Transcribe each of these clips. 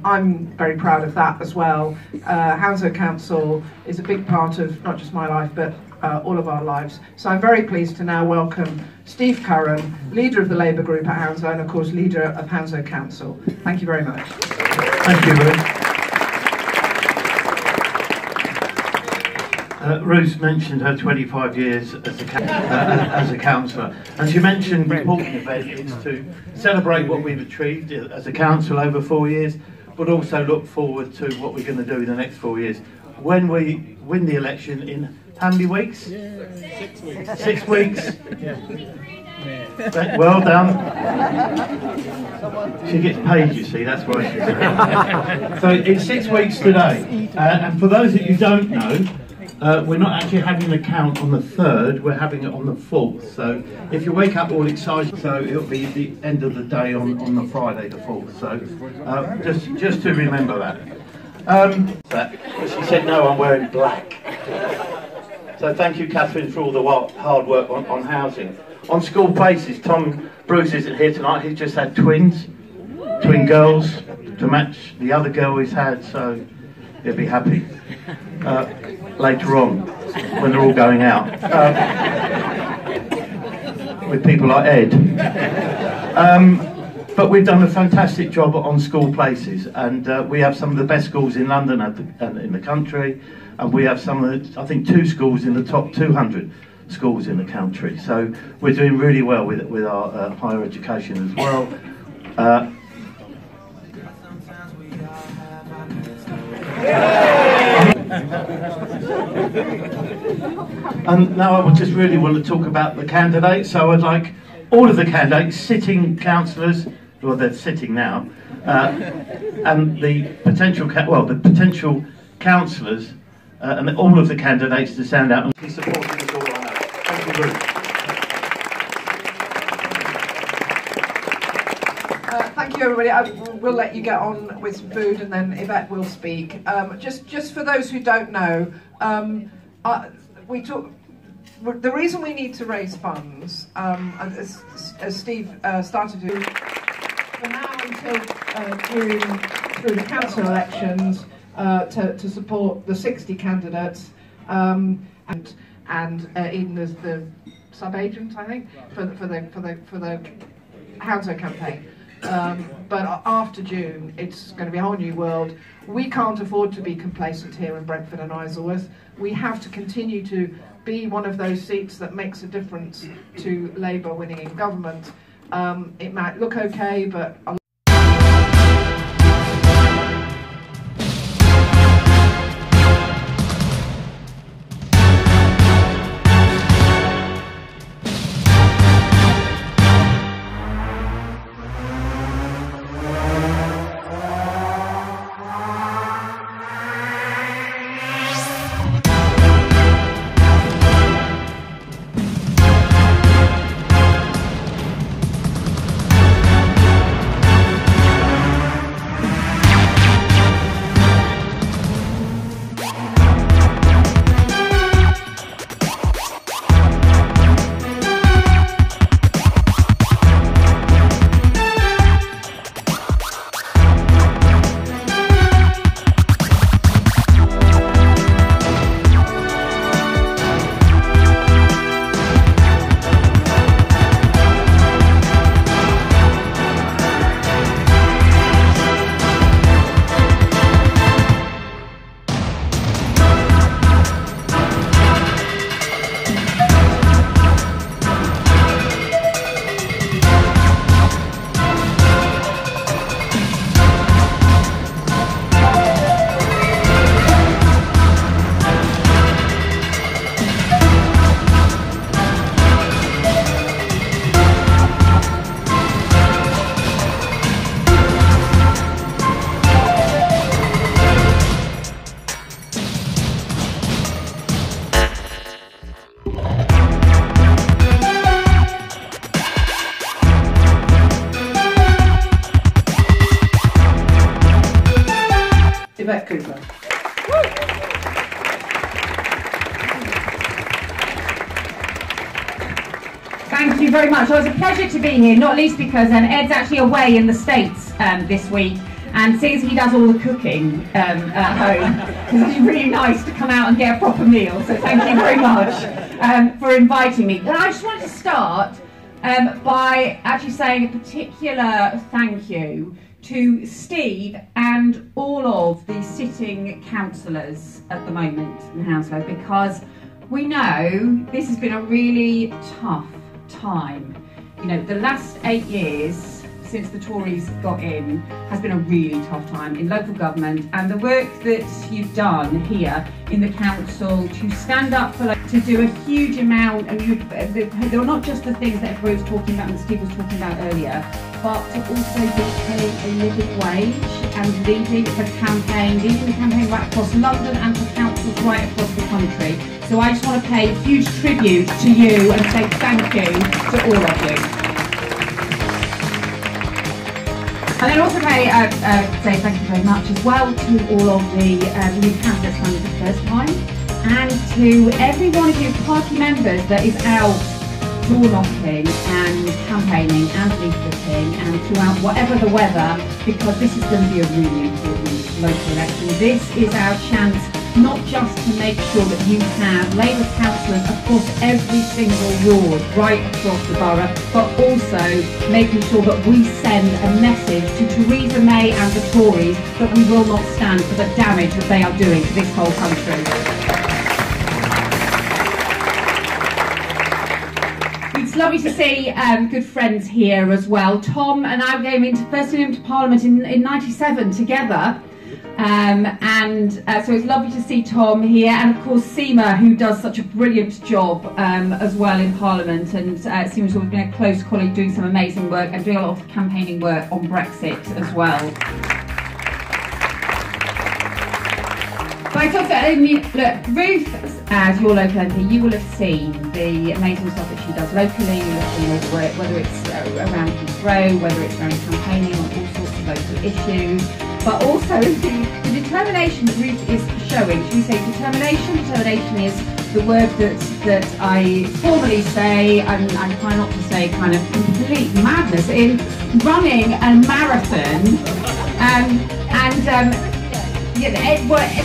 I'm very proud of that as well. Hounslow Council is a big part of not just my life, but all of our lives. So I'm very pleased to now welcome Steve Curran, leader of the Labour group at Hounslow, and of course leader of Hounslow Council. Thank you very much. Thank you, Ruth. Ruth mentioned her 25 years as a councillor, and she mentioned the important event is to celebrate what we've achieved as a council over 4 years, but also look forward to what we're going to do in the next 4 years. When we win the election in how many weeks? 6 weeks. 6 weeks. Well done. She gets paid, you see, that's why she's there. So it's 6 weeks today, and for those of you who don't know, we're not actually having the count on the 3rd, we're having it on the 4th. So if you wake up all excited, so it'll be the end of the day on the Friday the 4th. So just to remember that. She said no, I'm wearing black. So thank you, Catherine, for all the hard work on housing. On school places, Tom Bruce isn't here tonight, he's just had twin girls to match the other girl he's had, so he'll be happy. Later on, when they're all going out, with people like Ed. But we've done a fantastic job on school places, and we have some of the best schools in London and in the country, and we have some of the, I think, 2 schools in the top 200 schools in the country. So we're doing really well with our higher education as well. And now I would just really want to talk about the candidates. So I'd like all of the candidates, sitting councillors, well they're sitting now, and the potential councillors, and all of the candidates to stand out and be supporting us all. I know. Thank you, Ruth. Thank you, everybody. We'll let you get on with some food, and then Yvette will speak. Just for those who don't know, the reason we need to raise funds, as Steve started to, from now until June through the council elections, to support the 60 candidates, and even as the sub-agent, I think, for the Hounslow campaign. But after June, it's going to be a whole new world. We can't afford to be complacent here in Brentford and Isleworth. We have to continue to be one of those seats that makes a difference to Labour winning in government. It might look okay, but Yvette Cooper. Thank you very much. Well, it's a pleasure to be here, not least because Ed's actually away in the States this week. And seeing as he does all the cooking at home, it's really nice to come out and get a proper meal. So thank you very much for inviting me. And I just wanted to start by actually saying a particular thank you to Steve and all of the sitting councillors at the moment in Hounslow, because we know this has been a really tough time. You know, the last 8 years since the Tories got in has been a really tough time in local government, and the work that you've done here in the council to stand up for, to do a huge amount, and there are not just the things that everybody was talking about and Steve was talking about earlier, but to also be paying a living wage and leading the campaign right across London and for councils right across the country. So I just want to pay huge tribute to you and say thank you to all of you. And then also say thank you very much as well to all of the new candidates running for the first time, and to every one of you party members that is out door knocking and campaigning and leafleting and throughout whatever the weather, because this is going to be a really important local election. This is our chance not just to make sure that you have Labour councillors across every single ward right across the borough, but also making sure that we send a message to Theresa May and the Tories that we will not stand for the damage that they are doing to this whole country. It's lovely to see good friends here as well. Tom and I came first into Parliament in '97 together. So it's lovely to see Tom here, and of course Seema, who does such a brilliant job as well in Parliament, and Seema's always been a close colleague doing some amazing work and doing a lot of campaigning work on Brexit as well. But I thought that, look, Ruth, as your local MP, you will have seen the amazing stuff that she does locally. You'll have seen all the work, whether it's around Heathrow, whether it's around campaigning on all sorts of local issues, but also the determination that Ruth is showing. Should we say determination? Determination is the word that I formally say, and I try not to say kind of complete madness, in running a marathon.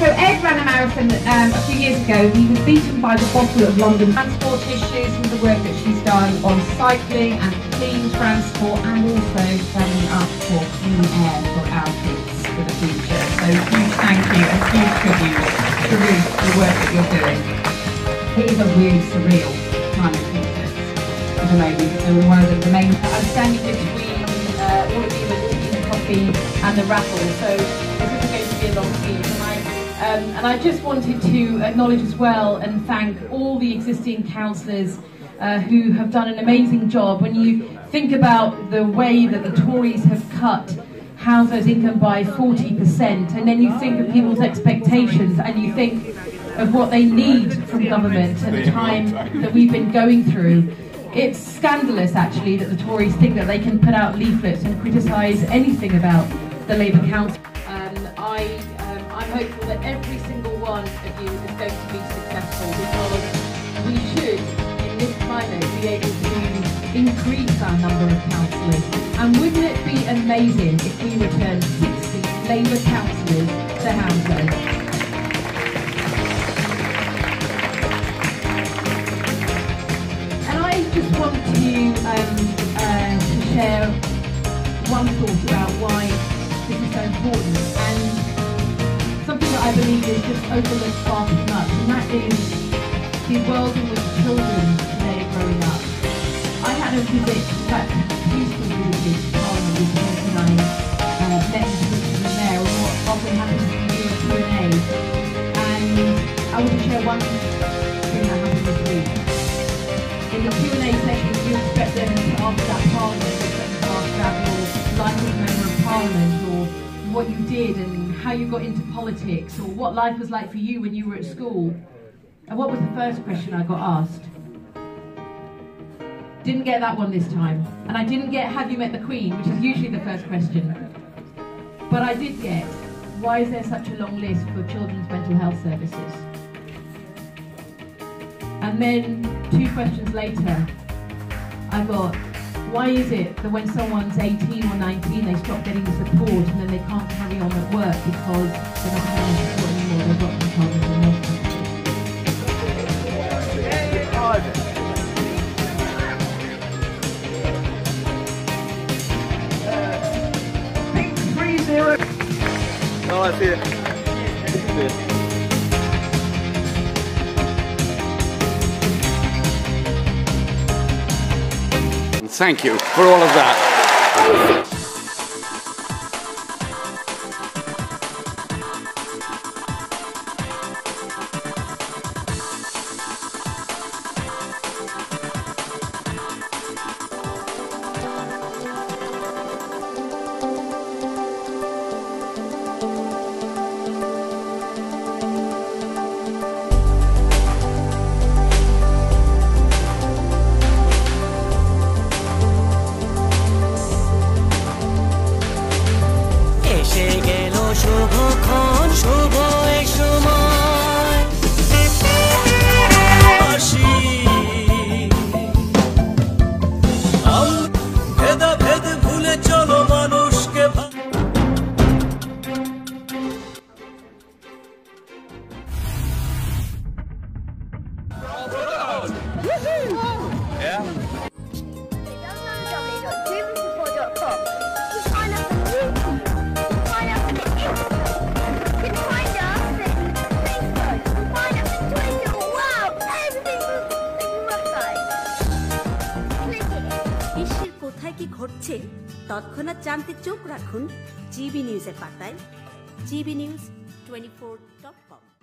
So Ed ran a marathon a few years ago. He was beaten by the bottle of London transport issues with the work that she's done on cycling and clean transport, and also standing up for clean air for our kids for the future. So huge thank you and huge tribute to Ruth for the work that you're doing. It is a really surreal time of Christmas at the moment. So one of the main... I'm standing between all of you with the coffee and the raffle. So a long speech, and I just wanted to acknowledge as well and thank all the existing councillors who have done an amazing job. When you think about the way that the Tories have cut households' income by 40%, and then you think of people's expectations and you think of what they need from government at the time that we've been going through, it's scandalous actually that the Tories think that they can put out leaflets and criticise anything about the Labour Council. I'm hopeful that every single one of you is going to be successful, because we should, in this climate, be able to increase our number of councillors. And wouldn't it be amazing if we returned 60 Labour councillors to Hounslow? And I just want to share one thought about why this is so important, and something that I believe is just overlooked far too much, and that is the world in which children today are growing up. I had a visit, in fact, useful visit to Parliament when I met the mayor, and what often happens when you do a Q&A. And I want to share one thing that happened this week. In the Q&A session, you expect them to answer that Parliament, you expect them to ask about your life as a member of Parliament, or what you did and how you got into politics, or what life was like for you when you were at school. And what was the first question I got asked? Didn't get that one this time. And I didn't get, have you met the Queen, which is usually the first question. But I did get, why is there such a long list for children's mental health services? And then 2 questions later, I got, Why is it that when someone's 18 or 19 they stop getting support and then they can't carry on at work because they're not having support anymore, they've got control of their life? Pink 30. Oh, I see it. Thank you for all of that. তৎক্ষণাৎ জানতে চোখ রাখুন GB নিউজের পাতায়, gbnews24.com।